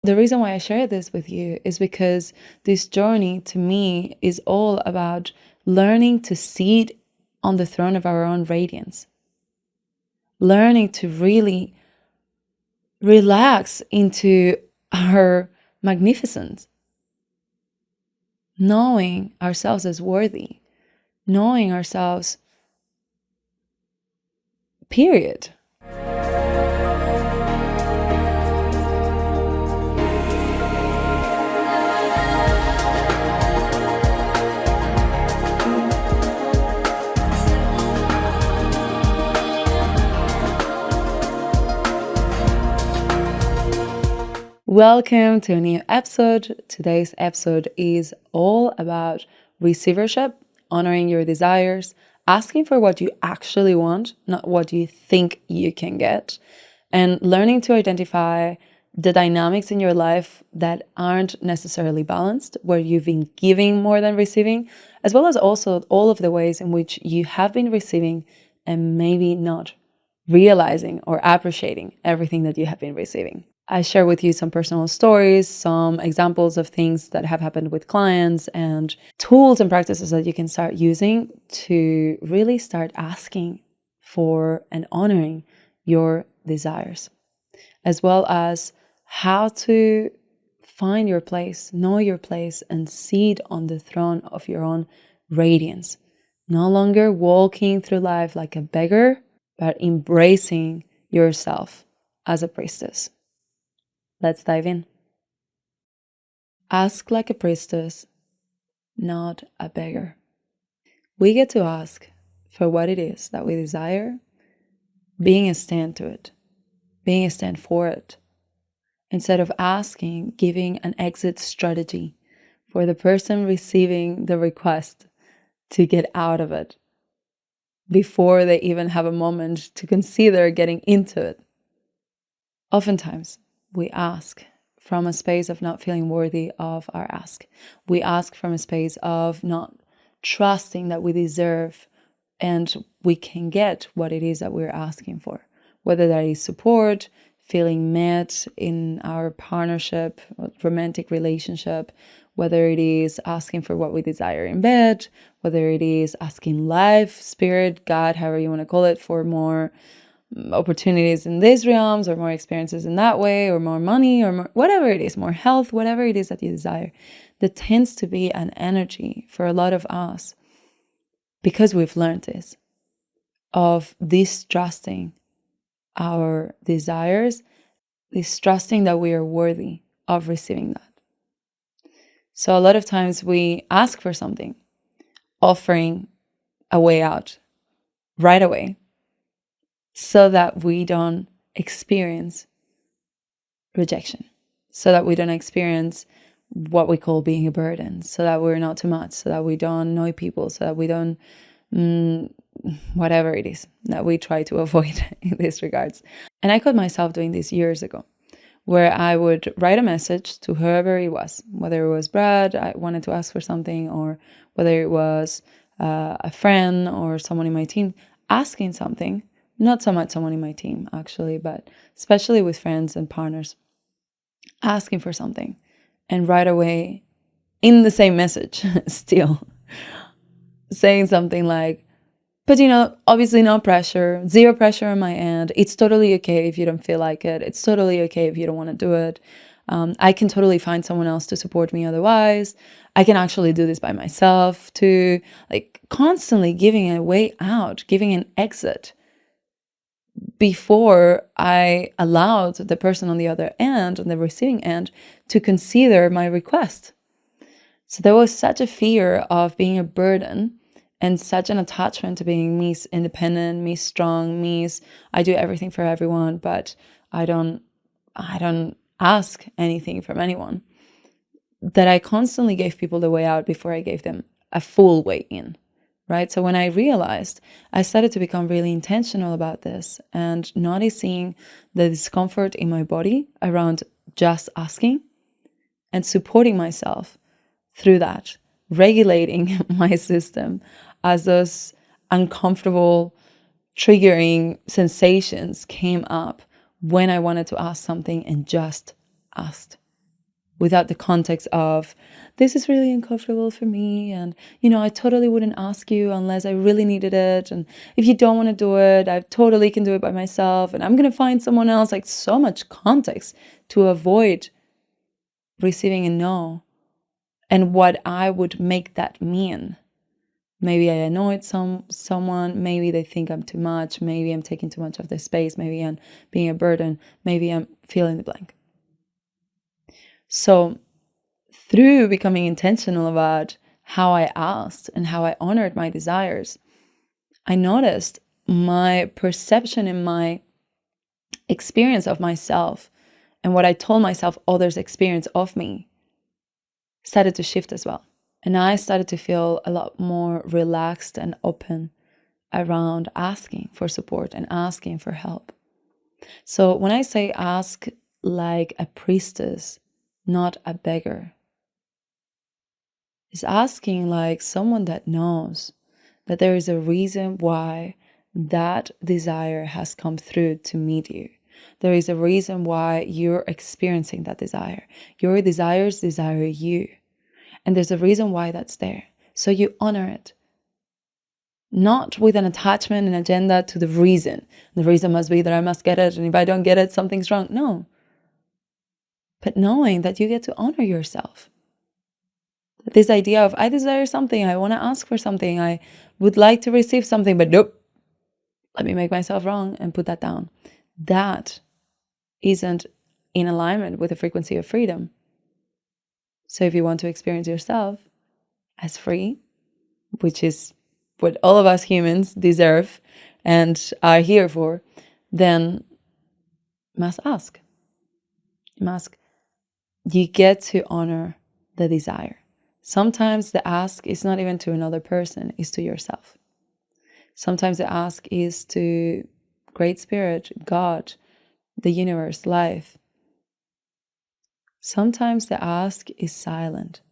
The reason why I share this with you is because this journey to me is all about learning to sit on the throne of our own radiance, learning to really relax into our magnificence, knowing ourselves as worthy, knowing ourselves, period. Welcome to a new episode. Today's episode is all about receivership, honoring your desires, asking for what you actually want, not what you think you can get, and learning to identify the dynamics in your life that aren't necessarily balanced, where you've been giving more than receiving, as well as also all of the ways in which you have been receiving and maybe not realizing or appreciating everything that you have been receiving. I share with you some personal stories, some examples of things that have happened with clients, and tools and practices that you can start using to really start asking for and honoring your desires, as well as how to find your place, know your place, and sit on the throne of your own radiance. No longer walking through life like a beggar, but embracing yourself as a priestess. Let's dive in. Ask like a priestess, not a beggar. We get to ask for what it is that we desire, being a stand to it, being a stand for it, instead of asking, giving an exit strategy for the person receiving the request to get out of it before they even have a moment to consider getting into it. Oftentimes, we ask from a space of not feeling worthy of our ask. We ask from a space of not trusting that we deserve and we can get what it is that we're asking for, whether that is support, feeling met in our partnership, romantic relationship, whether it is asking for what we desire in bed, whether it is asking life, spirit, God, however you want to call it, for more opportunities in these realms or more experiences in that way or more money or more, whatever it is, more health, whatever it is that you desire. There tends to be an energy for a lot of us, because we've learned this, of distrusting our desires, distrusting that we are worthy of receiving that. So a lot of times we ask for something, offering a way out right away, so that we don't experience rejection, so that we don't experience what we call being a burden, so that we're not too much, so that we don't annoy people, so that we don't, whatever it is that we try to avoid in these regards. And I caught myself doing this years ago, where I would write a message to whoever it was, whether it was Brad, I wanted to ask for something, or whether it was a friend or someone in my team asking something. Not so much someone in my team, actually, but especially with friends and partners, asking for something. And right away, in the same message, still saying something like, but obviously no pressure, zero pressure on my end. It's totally okay if you don't feel like it. It's totally okay if you don't want to do it. I can totally find someone else to support me otherwise. I can actually do this by myself too. Like constantly giving a way out, giving an exit, before I allowed the person on the other end, on the receiving end, to consider my request. So there was such a fear of being a burden and such an attachment to being Miss Independent, Miss Strong, Miss I do everything for everyone, but I don't ask anything from anyone, that I constantly gave people the way out before I gave them a full way in. Right? So when I realized, I started to become really intentional about this and noticing the discomfort in my body around just asking and supporting myself through that, regulating my system as those uncomfortable, triggering sensations came up when I wanted to ask something and just asked. without the context of, this is really uncomfortable for me, and I totally wouldn't ask you unless I really needed it, and if you don't want to do it, I totally can do it by myself, and I'm gonna find someone else. Like, so much context to avoid receiving a no and what I would make that mean. Maybe I annoyed someone, maybe they think I'm too much, maybe I'm taking too much of their space, maybe I'm being a burden, maybe I'm filling the blank. So through becoming intentional about how I asked and how I honored my desires, I noticed my perception and my experience of myself and what I told myself others experience of me started to shift as well. And I started to feel a lot more relaxed and open around asking for support and asking for help. So when I say ask like a priestess, not a beggar, it's asking like someone that knows that there is a reason why that desire has come through to meet you. There is a reason why you're experiencing that desire. Your desires desire you. And there's a reason why that's there. So you honor it. Not with an attachment and agenda to the reason. The reason must be that I must get it, and if I don't get it, something's wrong. No. But knowing that you get to honor yourself. This idea of, I desire something, I want to ask for something, I would like to receive something, but nope, let me make myself wrong and put that down. That isn't in alignment with the frequency of freedom. So if you want to experience yourself as free, which is what all of us humans deserve and are here for, then must ask. You get to honor the desire. Sometimes the ask is not even to another person, it's to yourself. Sometimes the ask is to Great Spirit, God, the universe, life. Sometimes the ask is silent.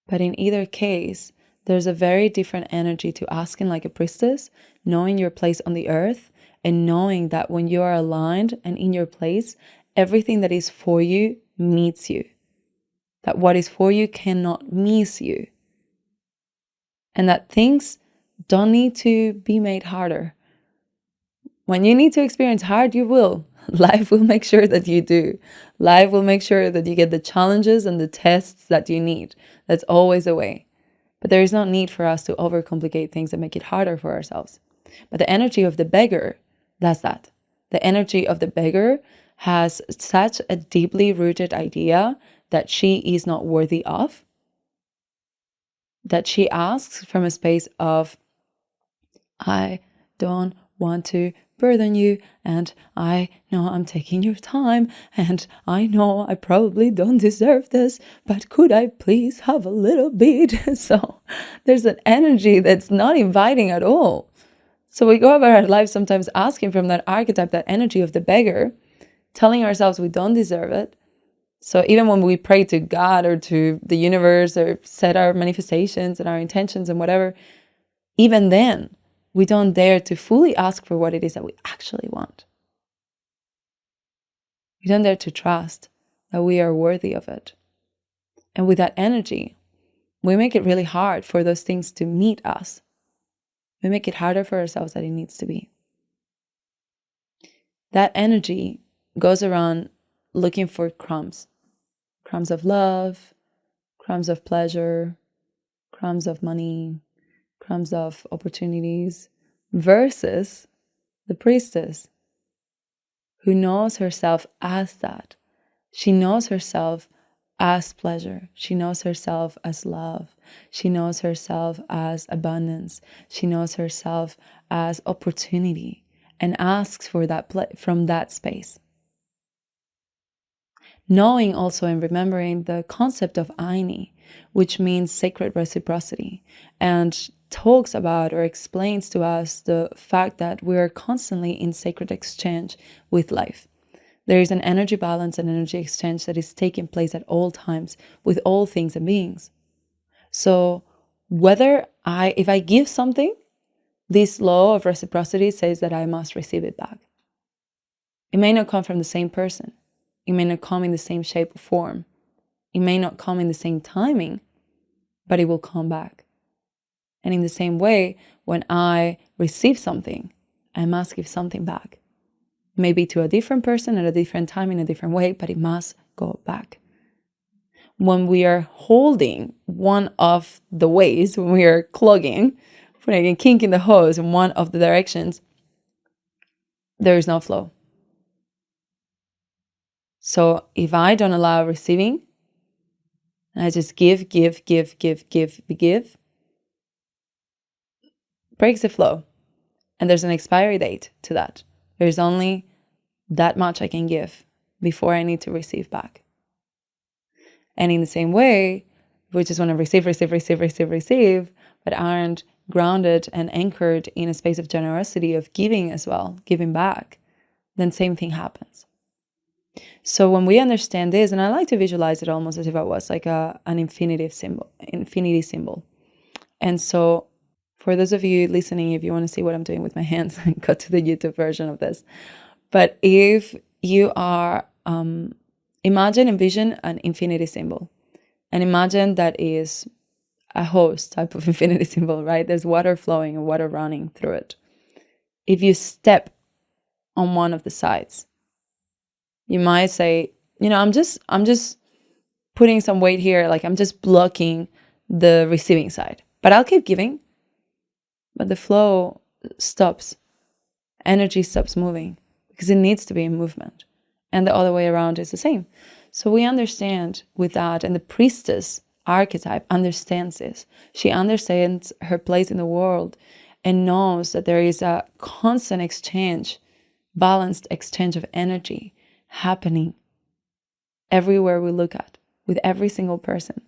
But in either case, there's a very different energy to asking like a priestess, knowing your place on the earth, and knowing that when you are aligned and in your place, everything that is for you meets you. That what is for you cannot miss you. And that things don't need to be made harder. When you need to experience hard, you will. Life will make sure that you do. Life will make sure that you get the challenges and the tests that you need. That's always a way. But there is no need for us to overcomplicate things and make it harder for ourselves. But the energy of the beggar does that. The energy of the beggar has such a deeply rooted idea that she is not worthy of, that she asks from a space of, I don't want to burden you, and I know I'm taking your time, and I know I probably don't deserve this, but could I please have a little bit? So there's an energy that's not inviting at all. So we go about our lives sometimes asking from that archetype, that energy of the beggar, telling ourselves we don't deserve it. So even when we pray to God or to the universe or set our manifestations and our intentions and whatever, even then, we don't dare to fully ask for what it is that we actually want. We don't dare to trust that we are worthy of it. And with that energy, we make it really hard for those things to meet us. We make it harder for ourselves than it needs to be. That energy goes around looking for crumbs of love, crumbs of pleasure, crumbs of money, crumbs of opportunities, versus the priestess who knows herself as that. She knows herself as pleasure. She knows herself as love. She knows herself as abundance. She knows herself as opportunity and asks for that from that space. Knowing also and remembering the concept of Aini, which means sacred reciprocity, and talks about or explains to us the fact that we are constantly in sacred exchange with life. There is an energy balance and energy exchange that is taking place at all times with all things and beings. So if I give something, this law of reciprocity says that I must receive it back. It may not come from the same person. It may not come in the same shape or form. It may not come in the same timing, but it will come back. And in the same way, when I receive something, I must give something back. Maybe to a different person at a different time in a different way, but it must go back. When we are holding one of the ways, when we are clogging, putting a kink in the hose in one of the directions, there is no flow. So if I don't allow receiving, and I just give, breaks the flow. And there's an expiry date to that. There's only that much I can give before I need to receive back. And in the same way, we just want to receive, but aren't grounded and anchored in a space of generosity, of giving as well, giving back, then same thing happens. So when we understand this, and I like to visualize it almost as if it was like an infinity symbol. And so for those of you listening, if you want to see what I'm doing with my hands, go to the YouTube version of this. But if you are, envision an infinity symbol. And imagine that is a hose type of infinity symbol, right? There's water flowing and water running through it. If you step on one of the sides, you might say, I'm just putting some weight here, like I'm just blocking the receiving side. But I'll keep giving. But the flow stops. Energy stops moving because it needs to be in movement. And the other way around is the same. So we understand with that, and the priestess archetype understands this. She understands her place in the world and knows that there is a constant exchange, balanced exchange of energy happening everywhere we look at, with every single person.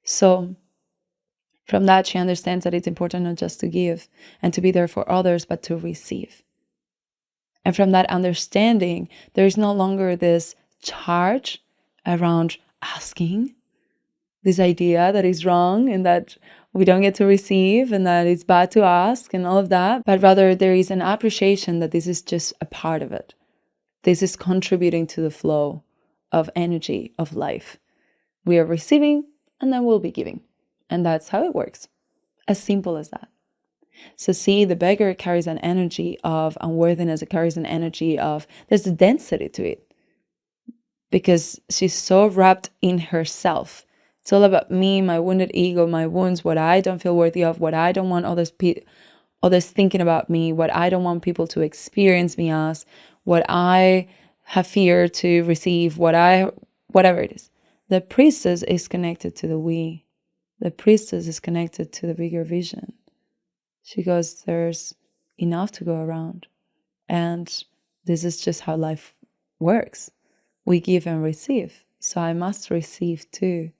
So from that, she understands that it's important not just to give and to be there for others, but to receive. And from that understanding, there is no longer this charge around asking, this idea that is wrong and that we don't get to receive and that it's bad to ask and all of that, but rather there is an appreciation that this is just a part of it. This is contributing to the flow of energy of life. We are receiving and then we'll be giving. And that's how it works. As simple as that. So see, the beggar carries an energy of unworthiness. It carries an energy of, there's a density to it. Because she's so wrapped in herself. It's all about me, my wounded ego, my wounds, what I don't feel worthy of, what I don't want others thinking about me, what I don't want people to experience me as, what I have fear to receive, whatever it is. The priestess is connected to the we. The priestess is connected to the bigger vision. She goes, there's enough to go around. And this is just how life works. We give and receive. So I must receive too.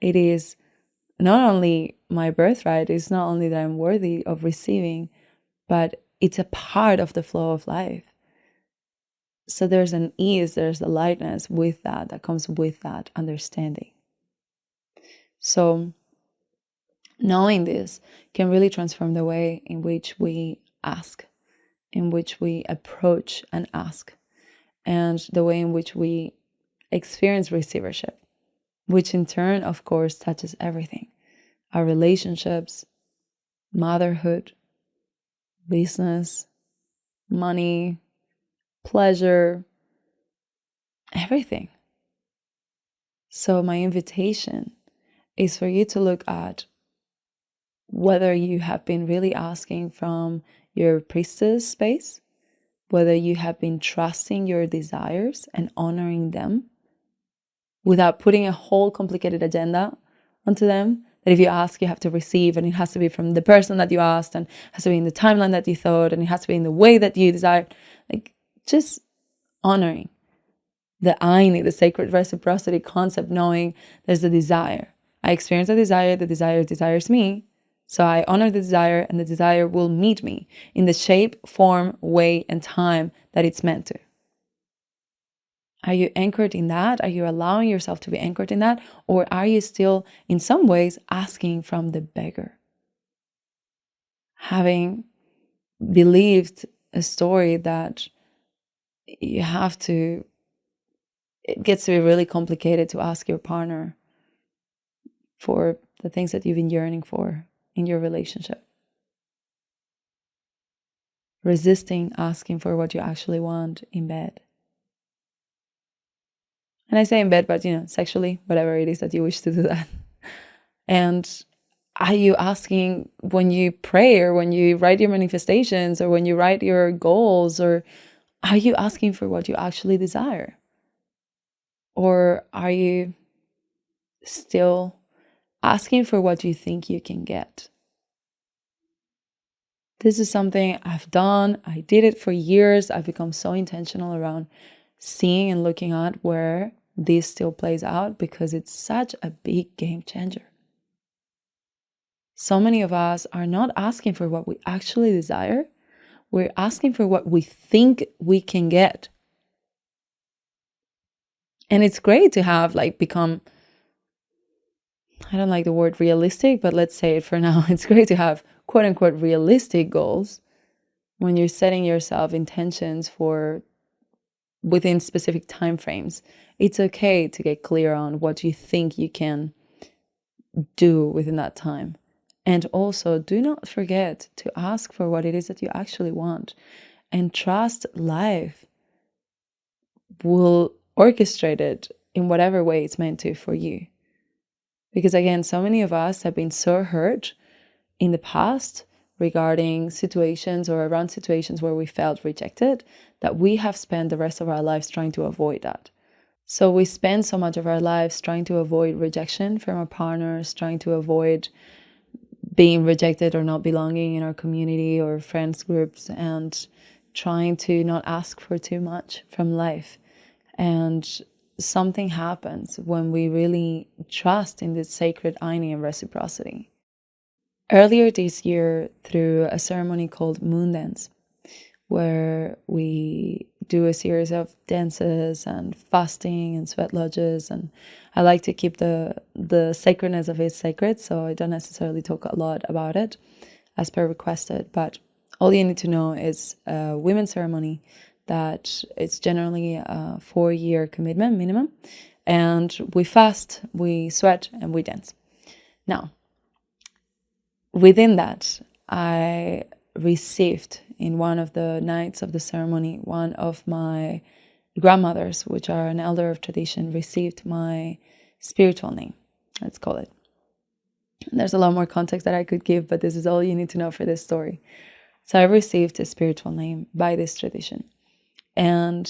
It is not only my birthright, it's not only that I'm worthy of receiving, but it's a part of the flow of life. So there's an ease, there's a lightness with that comes with that understanding. So knowing this can really transform the way in which we ask, in which we approach and ask, and the way in which we experience receivership, which in turn, of course, touches everything. Our relationships, motherhood, business, money, pleasure, everything. So my invitation is for you to look at whether you have been really asking from your priestess space, whether you have been trusting your desires and honoring them without putting a whole complicated agenda onto them, that if you ask, you have to receive, and it has to be from the person that you asked, and it has to be in the timeline that you thought, and it has to be in the way that you desired. Like, just honoring the Aini, the sacred reciprocity concept, knowing there's a desire. I experience a desire, the desire desires me, so I honor the desire, and the desire will meet me in the shape, form, way, and time that it's meant to. Are you anchored in that? Are you allowing yourself to be anchored in that? Or are you still, in some ways, asking from the beggar? Having believed a story that you have to it gets to be really complicated to ask your partner for the things that you've been yearning for in your relationship. Resisting asking for what you actually want in bed. And I say in bed, but sexually, whatever it is that you wish to do that. And are you asking when you pray, or when you write your manifestations, or when you write your goals, or are you asking for what you actually desire? Or are you still asking for what you think you can get? This is something I've done. I did it for years. I've become so intentional around seeing and looking at where this still plays out, because it's such a big game changer. So many of us are not asking for what we actually desire. We're asking for what we think we can get. And it's great to have become, I don't like the word realistic, but let's say it for now. It's great to have quote unquote realistic goals when you're setting yourself intentions for within specific time frames. It's okay to get clear on what you think you can do within that time. And also, do not forget to ask for what it is that you actually want, and trust life will orchestrate it in whatever way it's meant to for you. Because again, so many of us have been so hurt in the past regarding situations or around situations where we felt rejected, that we have spent the rest of our lives trying to avoid that. So we spend so much of our lives trying to avoid rejection from our partners, trying to avoid being rejected or not belonging in our community or friends groups, and trying to not ask for too much from life. And something happens when we really trust in this sacred irony and reciprocity. Earlier this year, through a ceremony called Moon Dance, where we do a series of dances and fasting and sweat lodges, and I like to keep the sacredness of it sacred, so I don't necessarily talk a lot about it as per requested, but all you need to know is a women's ceremony that it's generally a 4-year commitment minimum, and we fast, we sweat, and we dance. Now, within that, I received in one of the nights of the ceremony, one of my grandmothers, which are an elder of tradition, received my spiritual name, let's call it. And there's a lot more context that I could give, but this is all you need to know for this story. So I received a spiritual name by this tradition. And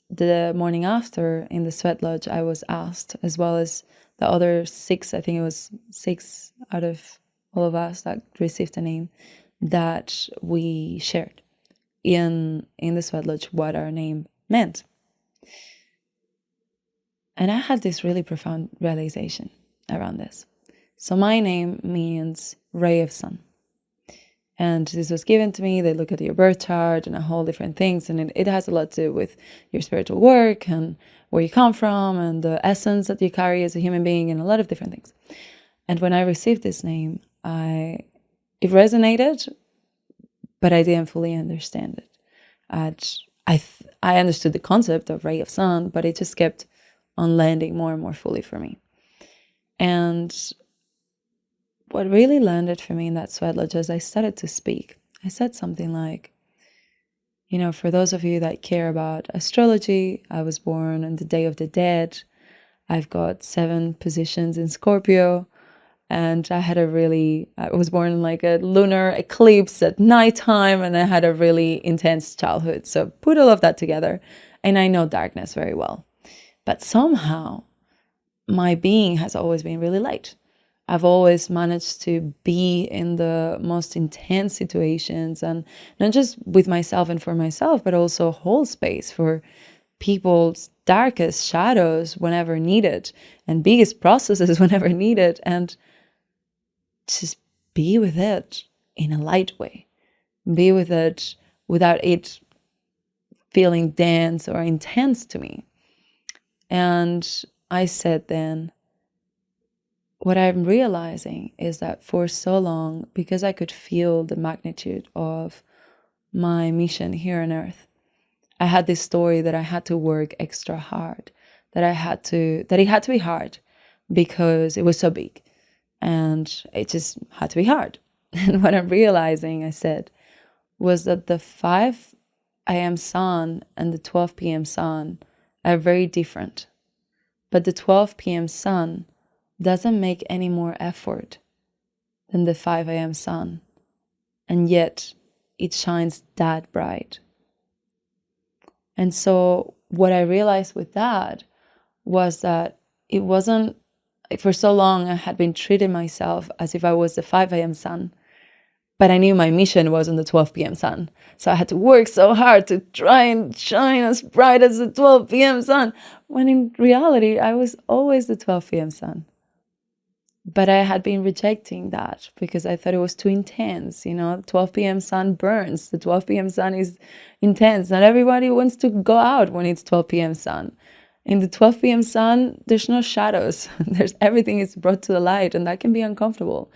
the morning after, in the sweat lodge, I was asked, as well as the other 6, I think it was 6 out of all of us that received a name, that we shared in the sweat lodge what our name meant. And I had this really profound realization around this. So my name means ray of sun. And this was given to me. They look at your birth chart and a whole different things. And it has a lot to do with your spiritual work and where you come from and the essence that you carry as a human being and a lot of different things. And when I received this name, it resonated, but I didn't fully understand it. I understood the concept of ray of sun, but it just kept on landing more and more fully for me. And what really landed for me in that sweat lodge is I started to speak. I said something like, for those of you that care about astrology, I was born on the Day of the Dead. I've got 7 positions in Scorpio. And I was born in a lunar eclipse at nighttime, and I had a really intense childhood. So put all of that together, and I know darkness very well. But somehow, my being has always been really light. I've always managed to be in the most intense situations, and not just with myself and for myself, but also hold space for people's darkest shadows whenever needed, and biggest processes whenever needed, and just be with it in a light way. Be with it without it feeling dense or intense to me. And I said then, what I'm realizing is that for so long, because I could feel the magnitude of my mission here on earth, I had this story that I had to work extra hard, that it had to be hard because it was so big and it just had to be hard. And what I'm realizing, I said, was that the 5 a.m. sun and the 12 p.m. sun are very different. But the 12 p.m. sun doesn't make any more effort than the 5 a.m. sun. And yet it shines that bright. And so what I realized with that was that it wasn't, for so long I had been treating myself as if I was the 5 a.m. sun. But I knew my mission was on the 12 p.m. sun. So I had to work so hard to try and shine as bright as the 12 p.m. sun, when in reality, I was always the 12 p.m. sun. But I had been rejecting that because I thought it was too intense. The 12 p.m. sun burns. The 12 p.m. sun is intense. Not everybody wants to go out when it's 12 p.m. sun. In the 12 p.m. sun, there's no shadows. Everything is brought to the light, and that can be uncomfortable.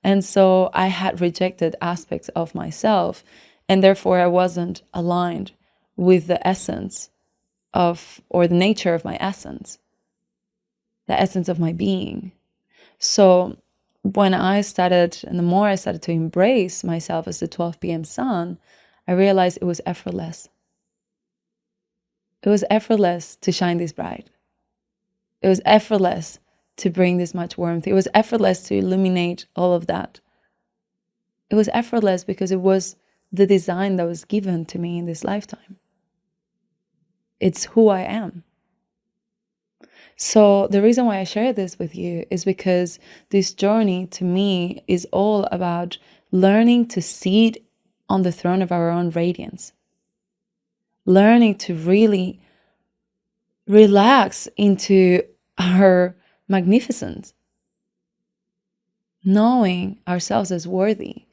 And so I had rejected aspects of myself, and therefore I wasn't aligned with the essence of, or the nature of my essence, the essence of my being. So when I started, and the more I started to embrace myself as the 12 p.m. sun, I realized it was effortless. It was effortless to shine this bright. It was effortless to bring this much warmth. It was effortless to illuminate all of that. It was effortless because it was the design that was given to me in this lifetime. It's who I am. So the reason why I share this with you is because this journey to me is all about learning to sit on the throne of our own radiance. Learning to really relax into our magnificence. Knowing ourselves as worthy.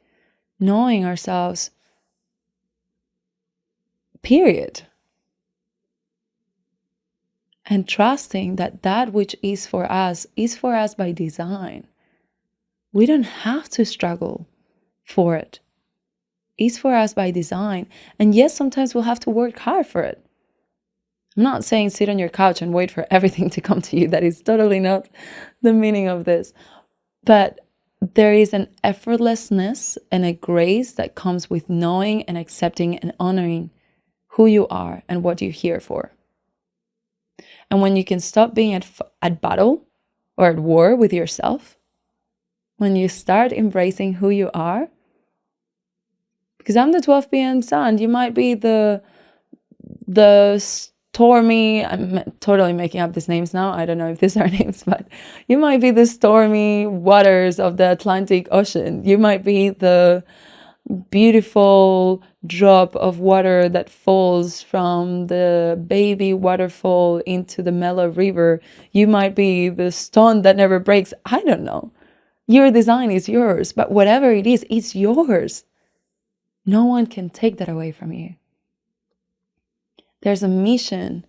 Knowing ourselves, period. And trusting that that which is for us by design. We don't have to struggle for it. It's for us by design. And yes, sometimes we'll have to work hard for it. I'm not saying sit on your couch and wait for everything to come to you. That is totally not the meaning of this. But there is an effortlessness and a grace that comes with knowing and accepting and honoring who you are and what you're here for. And when you can stop being at battle or at war with yourself, when you start embracing who you are, because I'm the 12 p.m. sun, you might be the stormy, I'm totally making up these names now, I don't know if these are names, but you might be the stormy waters of the Atlantic Ocean. You might be the beautiful drop of water that falls from the baby waterfall into the mellow river. You might be the stone that never breaks. I don't know. Your design is yours, but whatever it is, it's yours. No one can take that away from you. There's a mission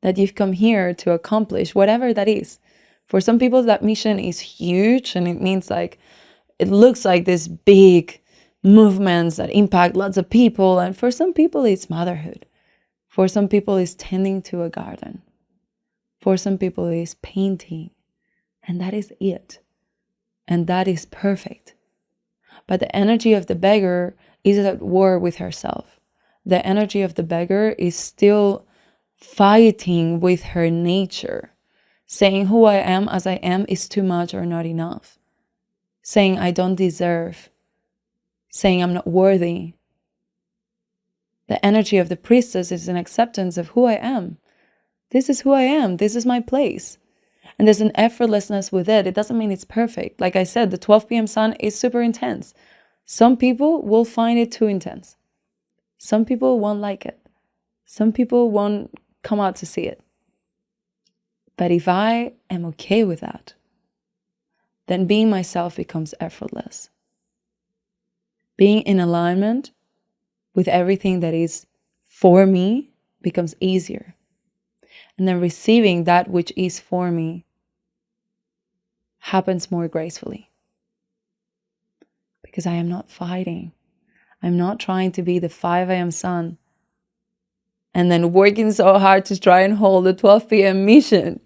that you've come here to accomplish, whatever that is. For some people, that mission is huge, and it means it looks like this big movements that impact lots of people. And for some people, it's motherhood. For some people, it's tending to a garden. For some people, it's painting. And that is it. And that is perfect. But the energy of the beggar is at war with herself. The energy of the beggar is still fighting with her nature, saying who I am as I am is too much or not enough, saying I don't deserve, saying I'm not worthy. The energy of the priestess is an acceptance of who I am. This is who I am. This is my place. And there's an effortlessness with it. It doesn't mean it's perfect. Like I said, the 12 p.m. sun is super intense. Some people will find it too intense. Some people won't like it. Some people won't come out to see it. But if I am okay with that, then being myself becomes effortless. Being in alignment with everything that is for me becomes easier. And then receiving that which is for me happens more gracefully. Because I am not fighting. I'm not trying to be the 5 a.m. sun and then working so hard to try and hold the 12 p.m. mission.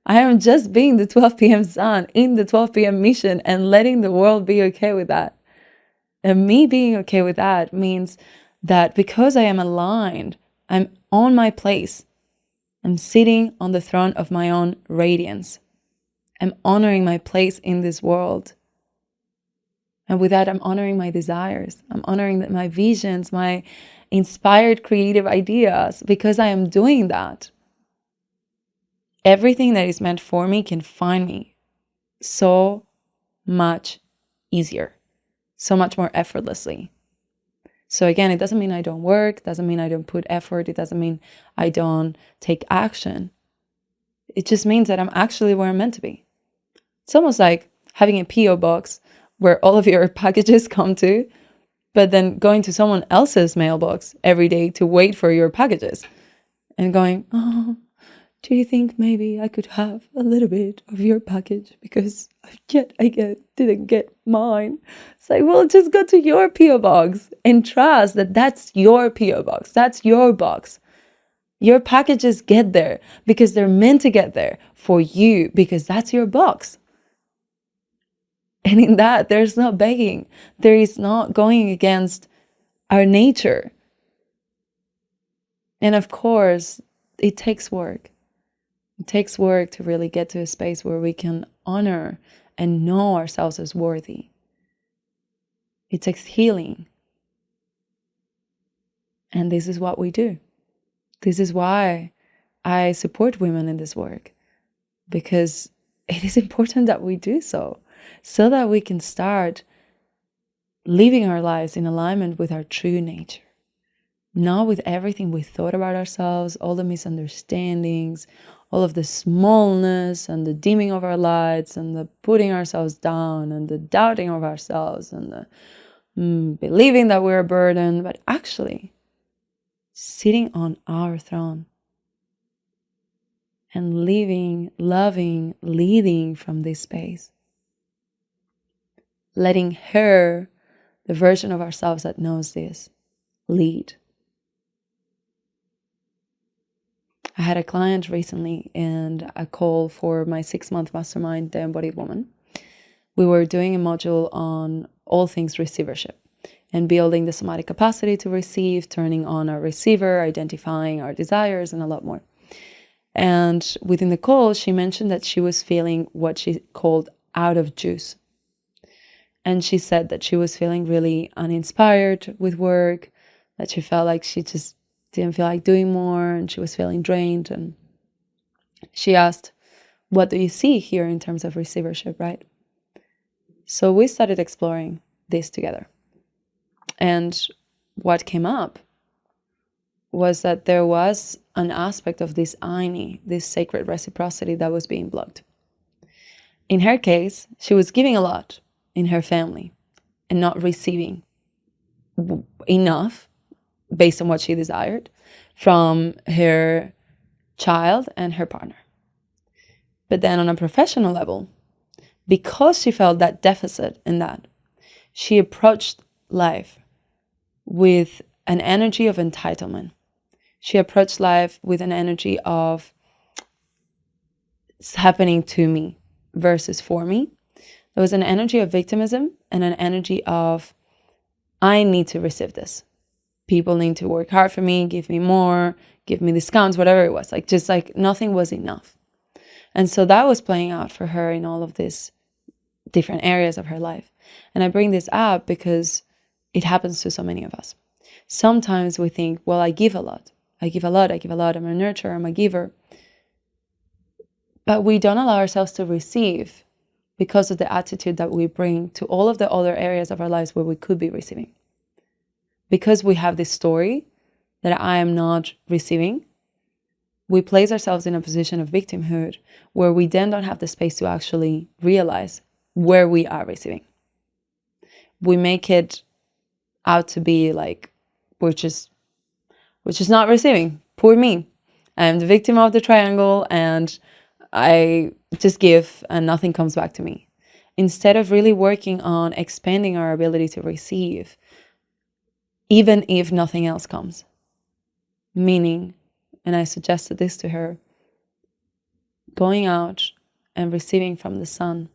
I am just being the 12 p.m. sun in the 12 p.m. mission and letting the world be okay with that. And me being okay with that means that because I am aligned, I'm on my place. I'm sitting on the throne of my own radiance. I'm honoring my place in this world. And with that, I'm honoring my desires. I'm honoring my visions, my inspired creative ideas, because I am doing that. Everything that is meant for me can find me so much easier, so much more effortlessly. So again, it doesn't mean I don't work, doesn't mean I don't put effort, it doesn't mean I don't take action. It just means that I'm actually where I'm meant to be. It's almost like having a P.O. box where all of your packages come to, but then going to someone else's mailbox every day to wait for your packages and going, oh, do you think maybe I could have a little bit of your package because I didn't get mine? It's like, well, just go to your P.O. box and trust that that's your P.O. box. That's your box. Your packages get there because they're meant to get there for you, because that's your box. And in that, there's no begging. There is not going against our nature. And of course, it takes work. It takes work to really get to a space where we can honor and know ourselves as worthy. It takes healing. And this is what we do. This is why I support women in this work, because it is important that we do so that we can start living our lives in alignment with our true nature. Not with everything we thought about ourselves, all the misunderstandings, all of the smallness and the dimming of our lights and the putting ourselves down and the doubting of ourselves and the believing that we're a burden, but actually sitting on our throne and living, loving, leading from this space. Letting her, the version of ourselves that knows this, lead. I had a client recently and a call for my 6-month mastermind, The Embodied Woman. We were doing a module on all things receivership and building the somatic capacity to receive, turning on our receiver, identifying our desires, and a lot more. And within the call, she mentioned that she was feeling what she called out of juice. And she said that she was feeling really uninspired with work, that she felt like she just didn't feel like doing more, and she was feeling drained. And she asked, what do you see here in terms of receivership, right? So we started exploring this together. And what came up was that there was an aspect of this Aini, this sacred reciprocity, that was being blocked. In her case, she was giving a lot in her family and not receiving enough based on what she desired from her child and her partner. But then on a professional level, because she felt that deficit in that, she approached life with an energy of entitlement. She approached life with an energy of it's happening to me versus for me. There was an energy of victimism and an energy of I need to receive this. People need to work hard for me, give me more, give me discounts, whatever it was. Just like nothing was enough. And so that was playing out for her in all of these different areas of her life. And I bring this up because it happens to so many of us. Sometimes we think, well, I give a lot. I give a lot. I'm a nurturer, I'm a giver. But we don't allow ourselves to receive because of the attitude that we bring to all of the other areas of our lives where we could be receiving. Because we have this story that I am not receiving, we place ourselves in a position of victimhood where we then don't have the space to actually realize where we are receiving. We make it out to be like, which is not receiving. Poor me. I am the victim of the triangle and I just give and nothing comes back to me. Instead of really working on expanding our ability to receive, even if nothing else comes. Meaning, and I suggested this to her, going out and receiving from the sun,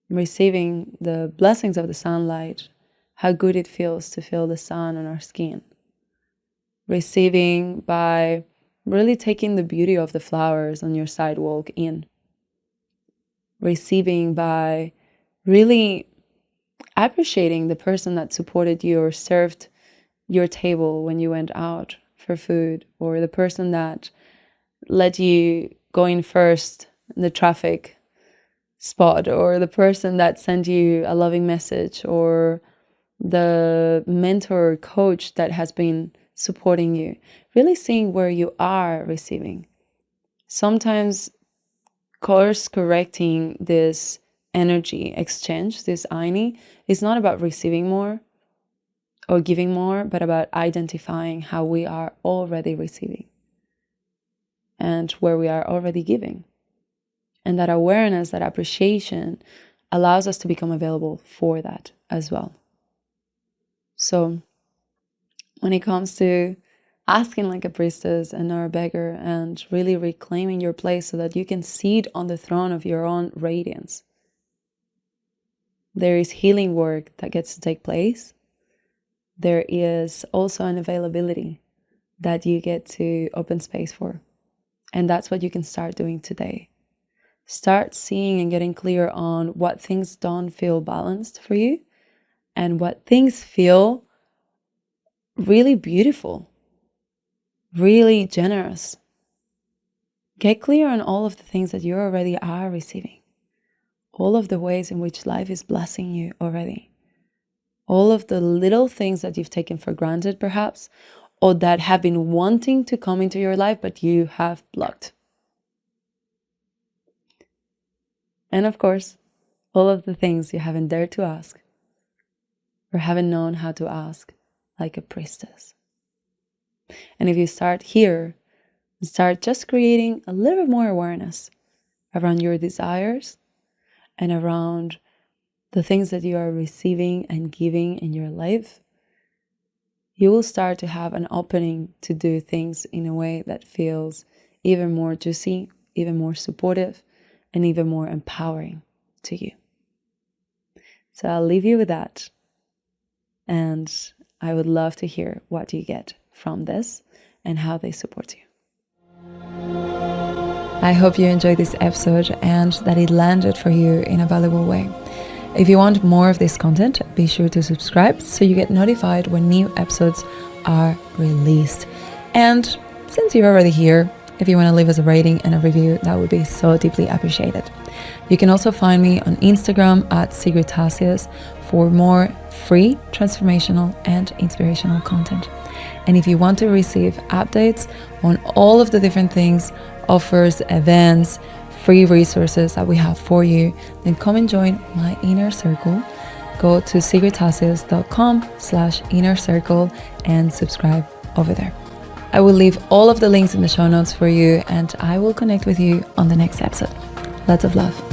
receiving the blessings of the sunlight, how good it feels to feel the sun on our skin. Receiving by really taking the beauty of the flowers on your sidewalk in. Receiving by really appreciating the person that supported you or served your table when you went out for food, or the person that let you go in first in the traffic spot, or the person that sent you a loving message, or the mentor or coach that has been supporting you. Really seeing where you are receiving. Sometimes course correcting this energy exchange, this Aini, is not about receiving more or giving more, but about identifying how we are already receiving and where we are already giving. And that awareness, that appreciation allows us to become available for that as well. So when it comes to asking like a priestess and not a beggar, and really reclaiming your place so that you can sit on the throne of your own radiance, there is healing work that gets to take place. There is also an availability that you get to open space for. And that's what you can start doing today. Start seeing and getting clear on what things don't feel balanced for you and what things feel really beautiful, really generous. Get clear on all of the things that you already are receiving. All of the ways in which life is blessing you already. All of the little things that you've taken for granted, perhaps, or that have been wanting to come into your life, but you have blocked. And of course, all of the things you haven't dared to ask or haven't known how to ask, like a priestess. And if you start here, start just creating a little bit more awareness around your desires and around the things that you are receiving and giving in your life, you will start to have an opening to do things in a way that feels even more juicy, even more supportive, and even more empowering to you. So I'll leave you with that. And I would love to hear what you get from this and how they support you. I hope you enjoyed this episode and that it landed for you in a valuable way. If you want more of this content, be sure to subscribe so you get notified when new episodes are released. And since you're already here, if you want to leave us a rating and a review, that would be so deeply appreciated. You can also find me on Instagram at Sigrid Tasies for more free, transformational, and inspirational content. And if you want to receive updates on all of the different things, offers, events, free resources that we have for you, then come and join my inner circle. Go to sigridtasies.com/inner circle and subscribe over there. I will leave all of the links in the show notes for you, and I will connect with you on the next episode. Lots of love.